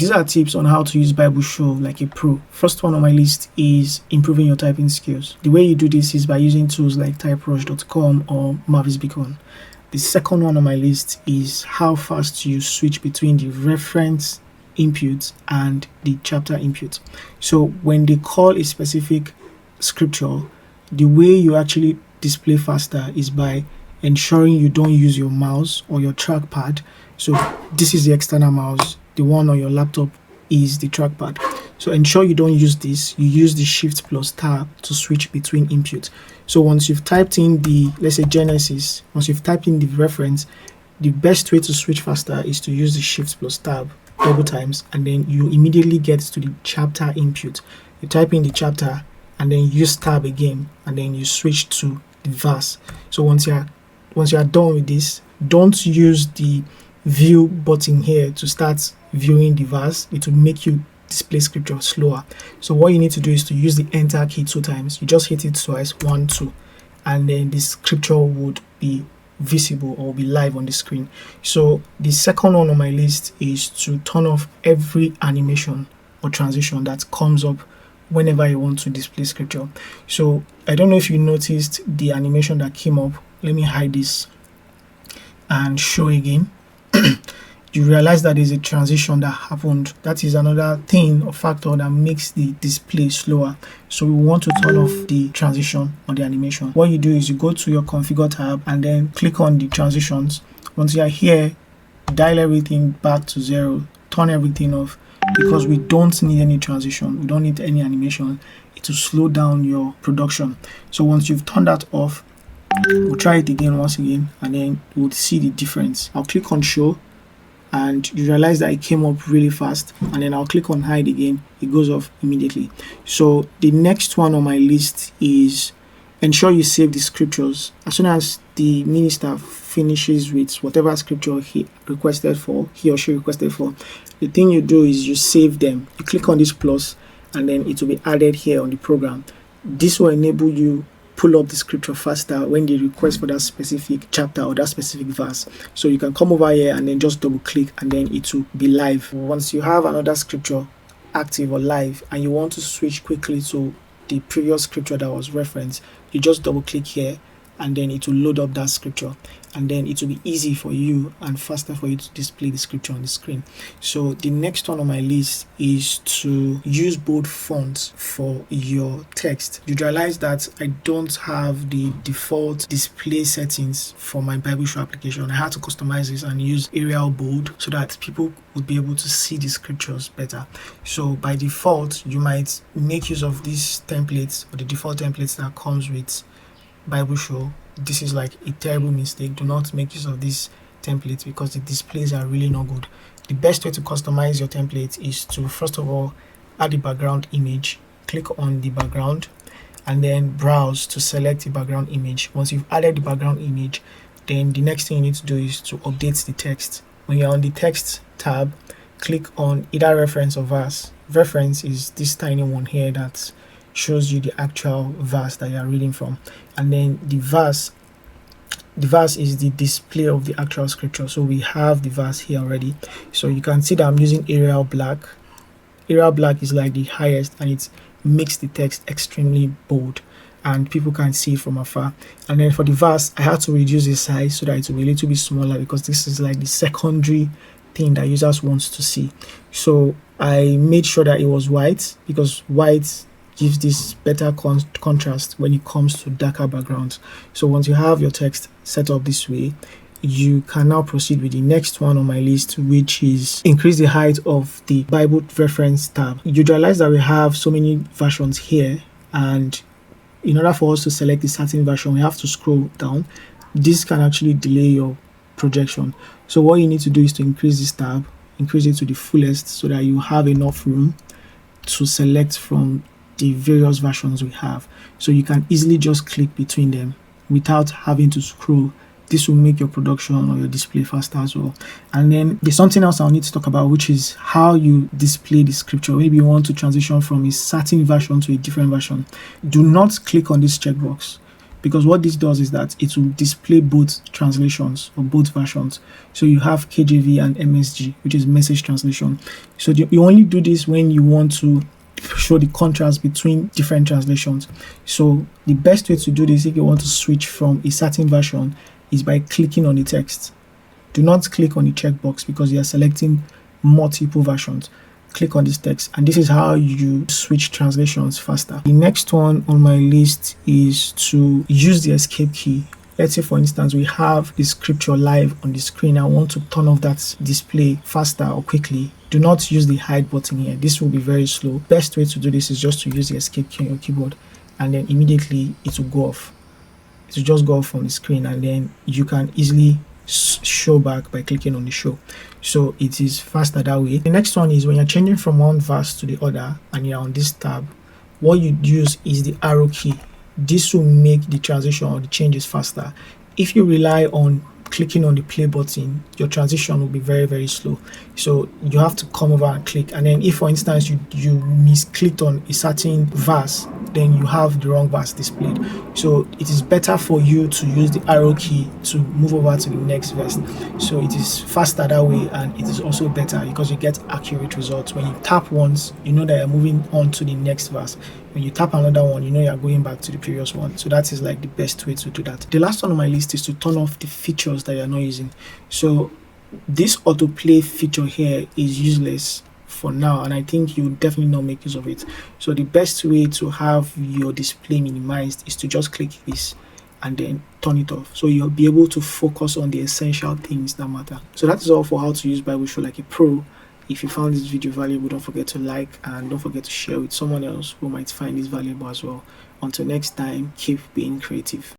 These are tips on how to use BibleShow like a pro. First one on my list is improving your typing skills. The way you do this is by using tools like TypeRush.com or Marvis Decon. The second one on my list is how fast you switch between the reference input and the chapter input. So when they call a specific scripture, the way you actually display faster is by ensuring you don't use your mouse or your trackpad. So this is the external mouse. The one on your laptop is the trackpad. So ensure you don't use this. You use the Shift plus Tab to switch between input. So once you've typed in the, let's say Genesis, once you've typed in the reference, the best way to switch faster is to use the Shift plus Tab double times, and then you immediately get to the chapter input. You type in the chapter and then use Tab again, and then you switch to the verse. So once you are done with this, don't use the view button here to start viewing the verse. It will make you display scripture slower. So what you need to do is to use the enter key 2 times. You just hit it twice, 1, 2, and then the scripture would be visible or be live on the screen. So the second one on my list is to turn off every animation or transition that comes up whenever you want to display scripture. So I don't know if you noticed the animation that came up. Let me hide this and show again. You realize that there's a transition that happened. That is another thing or factor that makes the display slower. So we want to turn off the transition or the animation. What you do is you go to your configure tab and then click on the transitions. Once you are here, dial everything back to 0, turn everything off, because we don't need any transition, we don't need any animation. It will slow down your production. So once you've turned that off, we'll try it again once again, and then we'll see the difference. I'll click on show and you realize that it came up really fast, and then I'll click on hide again, it goes off immediately. So the next one on my list is ensure you save the scriptures. As soon as the minister finishes with whatever scripture he or she requested for, the thing you do is you save them. You click on this plus and then it will be added here on the program. This will enable you pull up the scripture faster when they request for that specific chapter or that specific verse. So you can come over here and then just double click and then it will be live. Once you have another scripture active or live and you want to switch quickly to the previous scripture that was referenced, you just double click here and then it will load up that scripture, and then it will be easy for you and faster for you to display the scripture on the screen. So the next one on my list is to use bold fonts for your text. You realize that I don't have the default display settings for my BibleShow application. I had to customize this and use Arial bold so that people would be able to see the scriptures better. So by default, you might make use of these templates or the default templates that comes with BibleShow. This is like a terrible mistake. Do not make use of these templates because the displays are really not good. The best way to customize your template is to first of all add the background image, click on the background, and then browse to select the background image. Once you've added the background image, then the next thing you need to do is to update the text. When you're on the text tab, click on either reference or verse. Reference is this tiny one here that shows you the actual verse that you are reading from, and then the verse is the display of the actual scripture. So we have the verse here already, so you can see that I'm using Arial black. Arial black is like the highest and it makes the text extremely bold and people can see it from afar. And then for the verse, I had to reduce the size so that it will be a little bit smaller because this is like the secondary thing that users wants to see. So I made sure that it was white because white gives this better contrast when it comes to darker backgrounds. So once you have your text set up this way, you can now proceed with the next one on my list, which is increase the height of the Bible reference tab. You realize that we have so many versions here, and in order for us to select a certain version, we have to scroll down. This can actually delay your projection. So what you need to do is to increase this tab, increase it to the fullest so that you have enough room to select from the various versions we have. So you can easily just click between them without having to scroll. This will make your production or your display faster as well. And then there's something else I'll need to talk about, which is how you display the scripture. Maybe you want to transition from a certain version to a different version. Do not click on this checkbox. because what this does is that it will display both translations or both versions. So you have KJV and MSG, which is message translation. So you only do this when you want to show the contrast between different translations. So the best way to do this, if you want to switch from a certain version, is by clicking on the text. Do not click on the checkbox because you are selecting multiple versions. Click on this text, and this is how you switch translations faster. The next one on my list is to use the escape key. Let's say, for instance, we have the scripture live on the screen. I want to turn off that display faster or quickly. Do not use the hide button here. This will be very slow. Best way to do this is just to use the escape key on your keyboard, and then immediately it will go off. It will just go off from the screen, and then you can easily show back by clicking on the show. So it is faster that way. The next one is when you're changing from one verse to the other and you're on this tab, what you use is the arrow key. This will make the transition or the changes faster. If you rely on clicking on the play button, your transition will be very, very slow. So you have to come over and click, and then if, for instance, you misclicked on a certain verse, then you have the wrong verse displayed. So it is better for you to use the arrow key to move over to the next verse. So it is faster that way, and it is also better because you get accurate results. When you tap once, you know that you're moving on to the next verse. When you tap another one, you know you're going back to the previous one. So that is like the best way to do that. The last one on my list is to turn off the features that you're not using. So this autoplay feature here is useless for now, and I think you definitely not make use of it. So the best way to have your display minimized is to just click this and then turn it off, so you'll be able to focus on the essential things that matter. So that is all for how to use BibleShow like a pro. If you found this video valuable, don't forget to like and don't forget to share with someone else who might find this valuable as well. Until next time, keep being creative.